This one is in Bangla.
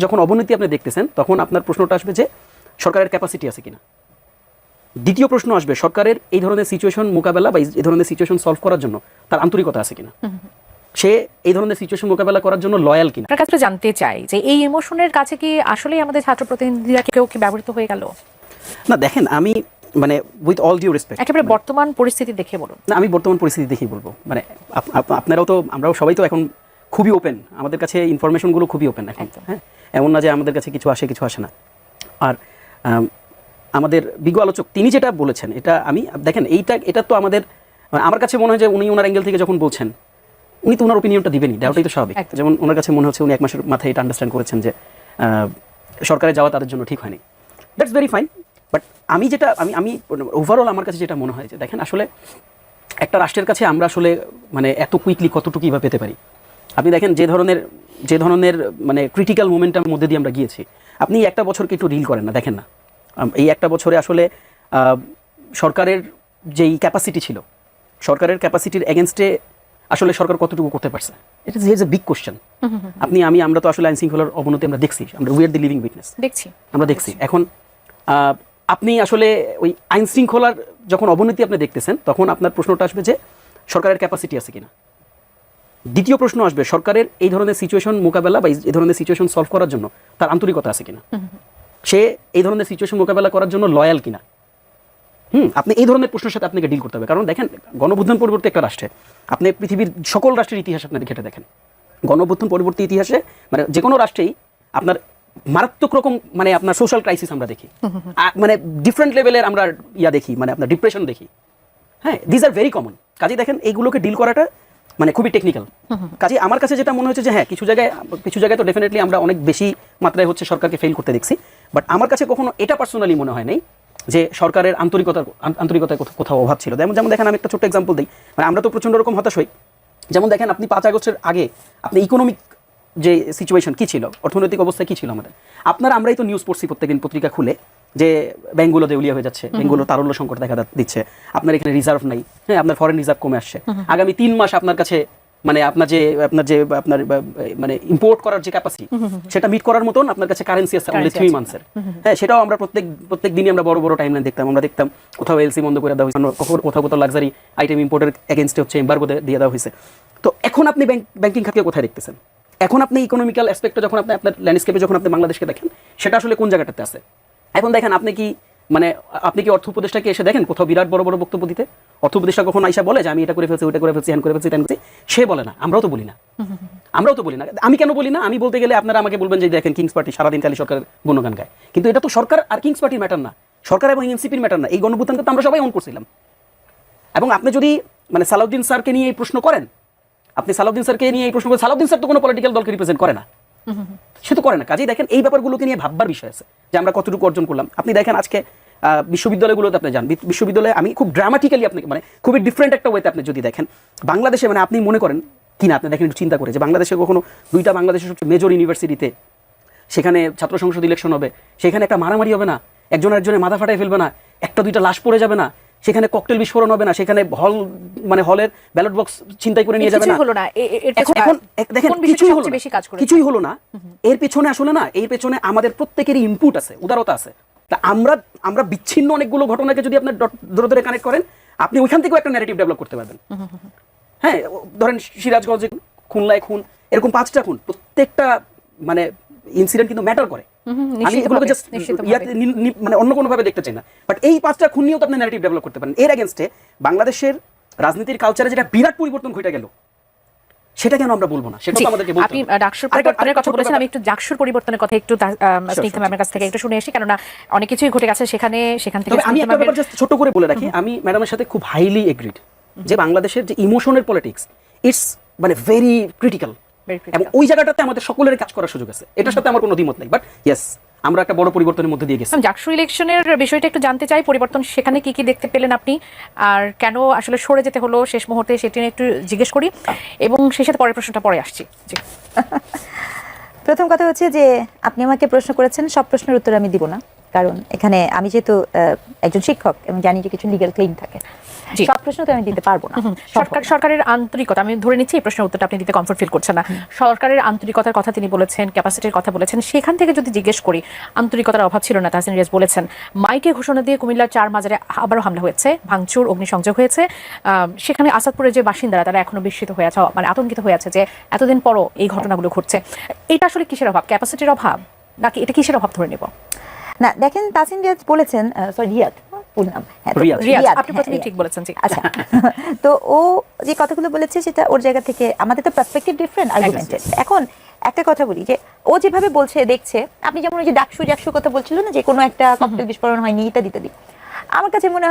যখন অবনতি আপনি দেখতেছেন তখন আপনার প্রশ্নটা আসবে যে সরকারের ক্যাপাসিটি আছে কিনা। দ্বিতীয় প্রশ্ন আসবে সরকারের এই ধরনের সিচুয়েশন মোকাবেলা বা এই ধরনের সিচুয়েশন সলভ করার জন্য তার আন্তরিকতা আছে কিনা, সে এই ধরনের সিচুয়েশন মোকাবেলা করার জন্য লয়াল কিনা। আপনার কাছে জানতে চাই যে এই ইমোশনের কাছে কি আসলেই আমাদের ছাত্র প্রতিনিধিরা কেউ কি ব্যবহৃত হয়ে গেল? না দেখেন, আমি মানে উইথ অল ডিউ রেসপেক্ট একেবারে বর্তমান পরিস্থিতি দেখে বলুন। না, আমি বর্তমান পরিস্থিতি দেখেই বলবো। মানে আপনারাও তো, আমরাও সবাই তো এখন খুবই ওপেন, আমাদের কাছে ইনফরমেশনগুলো খুবই ওপেন এখন। হ্যাঁ, এমন না যে আমাদের কাছে কিছু আসে কিছু আসে না। আর আমাদের বিজ্ঞ আলোচক তিনি যেটা বলেছেন এটা আমি দেখেন এটা তো আমার কাছে মনে হয় যে উনি ওনার অ্যাঙ্গেল থেকে যখন বলছেন উনি তো ওনার ওপিনিয়নটা দিবেনই, দেওয়াটাই তো স্বাভাবিক। যেমন ওনার কাছে মনে হচ্ছে উনি 1 মাসের মাথায় এটা আন্ডারস্ট্যান্ড করেছেন যে সরকারে যাওয়া তাদের জন্য ঠিক হয়নি। That's very fine. বাট আমি ওভারঅল আমার কাছে যেটা মনে হয় যে দেখেন, আসলে একটা রাষ্ট্রের কাছে আমরা আসলে মানে এত কুইকলি কতটুকু কীভাবে পেতে পারি। আপনি দেখেন যে ধরনের মানে ক্রিটিক্যাল মোমেন্টের মধ্যে দিয়ে আমরা গিয়েছি, আপনি একটা বছরকে একটু রিল করেন না, দেখেন না এই একটা বছরে আসলে সরকারের যেই ক্যাপাসিটি ছিল, সরকারের ক্যাপাসিটির এগেনস্টে আসলে সরকার কতটুকু করতে পারছে, it is a big question. আমরা তো আসলে আইন শৃঙ্খলার অবনতি আমরা দেখছি, আমরা we are the living witness, আমরা দেখছি। এখন আপনি আসলে ওই আইন শৃঙ্খলার যখন অবনতি আপনি দেখতেছেন তখন আপনার প্রশ্নটা আসবে যে সরকারের ক্যাপাসিটি আছে কিনা। দ্বিতীয় প্রশ্ন আসবে সরকারের এই ধরনের সিচুয়েশন মোকাবেলা বা এই ধরনের সিচুয়েশন সলভ করার জন্য তার আন্তরিকতা আছে কিনা, সে এই ধরনের সিচুয়েশন মোকাবেলা করার জন্য লয়াল কিনা। আপনি এই ধরনের প্রশ্নের সাথে আপনাকে ডিল করতে হবে। কারণ দেখেন, গণঅভ্যুত্থান পরবর্তী একটা রাষ্ট্রে আপনি পৃথিবীর সকল রাষ্ট্রের ইতিহাস আপনাদের ঘেটে দেখেন, গণঅভ্যুত্থান পরবর্তী ইতিহাসে মানে যে কোনো রাষ্ট্রেই আপনার মারাত্মক রকম মানে আপনার সোশ্যাল ক্রাইসিস আমরা দেখি, মানে ডিফারেন্ট লেভেলের আমরা দেখি, মানে আপনার ডিপ্রেশন দেখি। হ্যাঁ, দিস আর ভেরি কমন। কাজে দেখেন এইগুলোকে ডিল করাটা মানে খুবই টেকনিক্যাল। কাজে আমার কাছে যেটা মনে হচ্ছে যে হ্যাঁ, কিছু জায়গায় তো ডেফিনেটলি আমরা অনেক বেশি মাত্রায় হচ্ছে সরকারকে ফেল করতে দেখছি। বাট আমার কাছে কখনো এটা পার্সোনালি মনে হয় নাই যে সরকারের আন্তরিকতার কোথাও অভাব ছিল। যেমন দেখেন, আমি একটা ছোট্ট এক্সাম্পল দিই। মানে আমরা তো প্রচণ্ড রকম হতাশ হই। যেমন দেখেন, আপনি 5 আগস্টের আগে আপনি ইকোনমিক যে সিচুয়েশন কী ছিল, অর্থনৈতিক অবস্থা কী ছিল আমাদের, আমরাই তো নিউজ পড়ছি প্রত্যেকদিন পত্রিকা খুলে যে ব্যাঙ্কগুলো দেউলিয়া হয়ে যাচ্ছে, ব্যাঙ্কগুলো তারল্য সংকট দেখা দিচ্ছে, আপনার এখানে রিজার্ভ নাই, হ্যাঁ, আপনার ফরেন রিজার্ভ কমে আসছে, আগামী 3 মাস আপনার কাছে মানে আপনার মানে ইম্পোর্ট করার যে ক্যাপাসিটি সেটা মিট করার মতন আপনার কাছে কারেন্সি আছে অনলি 3 মান্থসের। হ্যাঁ, সেটাও আমরা প্রত্যেক দিনই আমরা বড় টাইমলাইন দেখতাম কোথাও এলসি বন্ধ করে দেওয়া হয়েছে, কোথাও লাক্সারি আইটেম ইম্পোর্টের এগেইনস্টে হচ্ছে এমবার্গো দিয়ে দেওয়া হয়েছে। তো এখন আপনি ব্যাংকিং খাতকে কোথায় দেখতেছেন? এখন আপনি ইকোনমিক্যাল অ্যাসপেক্টে যখন আপনার ল্যান্ডস্কেপে যখন আপনি বাংলাদেশকে দেখেন, সেটা আসলে কোন জায়গাটাতে আছে? এখন দেখেন, আপনি কি অর্থ উপদেষ্টাকে এসে দেখেন কোথাও বিরাট বড় বক্তব্য দিতে? অর্থ উপদেষ্টা কখন আইসা বলে যে আমি এটা করে ফেলছি, ওইটা করে ফেলছি, হ্যান করে ফেলছি, সে বলে না। আমরাও তো বলি না। আমি কেন বলি না? আমি বলতে গেলে আপনারা আমাকে বলবেন যে দেখেন কিংস পার্টি সারাদিন খালি সরকারের গুণগান গায়, কিন্তু এটা তো সরকার আর কিংস পার্টির ম্যাটার না, সরকার এবং এনসিপির ম্যাটার না। এই গণঅভ্যুত্থানকে তো আমরা সবাই অন করছিলাম। এবং আপনি যদি মানে সালাউদ্দিন স্যারকে নিয়ে এই প্রশ্ন করেন, সালাউদ্দিন স্যার তো কোনো পলিটিক্যাল দলকে রিপ্রেজেন্ট করে না, সে তো করে না। কাজেই দেখেন, এই ব্যাপারগুলোকে নিয়ে ভাববার বিষয় আছে যে আমরা কতটুকু অর্জন করলাম। আপনি দেখেন আজকে বিশ্ববিদ্যালয়গুলোতে আপনি যান, বিশ্ববিদ্যালয়ে আমি খুব ড্রামাটিক্যালি আপনাকে মানে খুবই ডিফারেন্ট একটা ওয়েতে আপনি যদি দেখেন বাংলাদেশে, মানে আপনি মনে করেন কিনা, আপনি দেখেন একটু চিন্তা করে যে বাংলাদেশে কখনো 2টা বাংলাদেশের সবচেয়ে মেজর ইউনিভার্সিটিতে সেখানে ছাত্র সংসদ ইলেকশন হবে, সেখানে একটা মারামারি হবে না, একজনের মাথা ফাটাই ফেলবে না, 1-2টা লাশ পড়ে যাবে না, সেখানে ককটেল বিস্ফোরণ হবে না, সেখানে হলের ব্যালট বক্স ছিনতাই করে নিয়ে যাবে না। এখন দেখেন, কিছুই হলো না। এর পেছনে আসলে না, এর পেছনে আমাদের প্রত্যেকেরই ইনপুট আছে, উদারতা আছে। তা আমরা বিচ্ছিন্ন অনেকগুলো ঘটনাকে যদি আপনি ধরে কানেক্ট করেন, আপনি ওইখান থেকেও একটা ন্যারেটিভ ডেভেলপ করতে পারবেন। হ্যাঁ, ধরেন সিরাজগঞ্জে খুলনায় খুন, এরকম 5টা খুন, প্রত্যেকটা মানে ইনসিডেন্ট কিন্তু ম্যাটার করে। আমি এগুলোকে জাস্ট মানে অন্য কোনোভাবে দেখতে চাই না, বাট এই 5টা খুন নিয়েও তো আপনি ন্যারেটিভ ডেভেলপ করতে পারেন। এর এগেনস্টে বাংলাদেশের রাজনীতির কালচারে যেটা বিরাট পরিবর্তন ঘটে গেল, সেটা কেন আমরা বলবো না? সেটা তো আমাদেরকে বলতে হবে। আপনি ডাকসুর পরিবর্তনের কথা বলেছেন, আমি একটু ডাকসুর পরিবর্তনের কথা একটু স্নিগ্ধা ম্যামের কাছ থেকে একটু শুনে আসি, কারণ অনেক কিছুই ঘটে গেছে সেখান থেকে। আমি একটা ব্যাপার জাস্ট ছোট করে বলে রাখি, আমি ম্যাডামের সাথে খুব হাইলি এগ্রিড যে বাংলাদেশের যে ইমোশনের পলিটিক্স, ইটস মানে ভেরি ক্রিটিক্যাল, এবং ওই জায়গাটাতে আমাদের সকলের কাজ করার সুযোগ আছে, এটার সাথে আমার কোনো দ্বিমত নেই। বাট ইয়েস, আমরা একটা বড় পরিবর্তনের মধ্যে দিয়ে গেছি। ডাকসু ইলেকশনের বিষয়টা একটু জানতে চাই, পরিবর্তন সেখানে কি দেখতে পেলেন আপনি, আর কেন আসলে সরে যেতে হলো শেষ মুহূর্তে, সেটি নিয়ে একটু জিজ্ঞেস করি, এবং সেই সাথে পরের প্রশ্নটা পরে আসছি। প্রথম কথা হচ্ছে যে আপনি আমাকে প্রশ্ন করেছেন, সব প্রশ্নের উত্তর আমি দিব না, কারণ এখানে আমি যেহেতু একজন শিক্ষক এবং জানি যে কিছু লিগ্যাল ক্লেম থাকে, জি। সব প্রশ্ন তো আমি দিতে পারবো না। সরকারের আন্তরিকতা, আমি ধরে নিচ্ছি এই প্রশ্নের উত্তরটা আপনি দিতে কমফোর্ট ফিল করছেন না। সরকারের আন্তরিকতার কথা তিনি বলেছেন, ক্যাপাসিটির কথা বলেছেন, সেখান থেকে যদি জিজ্ঞেস করি, আন্তরিকতার অভাব ছিল না। তাহসিন রিয়াজ বলেছেন মাইকে ঘোষণা দিয়ে কুমিল্লার 4 মাজারে আবারও হামলা হয়েছে, ভাঙচুর, অগ্নিসংযোগ হয়েছে। সেখানে আসাদপুরের যে বাসিন্দারা তারা এখনো বিস্মিত হয়ে আছে, মানে আতঙ্কিত হয়ে আছে যে এতদিন পরও এই ঘটনাগুলো ঘটছে। এটা আসলে কিসের অভাব? ক্যাপাসিটির অভাব নাকি এটা কিসের অভাব ধরে নেব? না দেখেন, তাসিন রিয়াজ বলেছেন, সরি রিয়াদ ফুল নাম, হ্যাঁ, তো রিয়াদ। রিয়াজ, রিয়াদ, আপনি হ্যাঁ, প্রথমেই রিয়াদ। ঠিক বলেছেন। জি, আচ্ছা তো ও যে কথাগুলো বলেছে সেটা ওর জায়গা থেকে, আমাদের তো পার্সপেক্টিভ ডিফারেন্ট, আর্গুমেন্টেড। এখন একটা কথা বলি যে ও যেভাবে বলছে দেখছে, আপনি যেমন ওই যে ডাকসুর কথা বলছিল না, যে কোনো একটা ককটেল বিস্ফোরণ হয়নি ইত্যাদি ইত্যাদি, আমার কাছে মনে হয়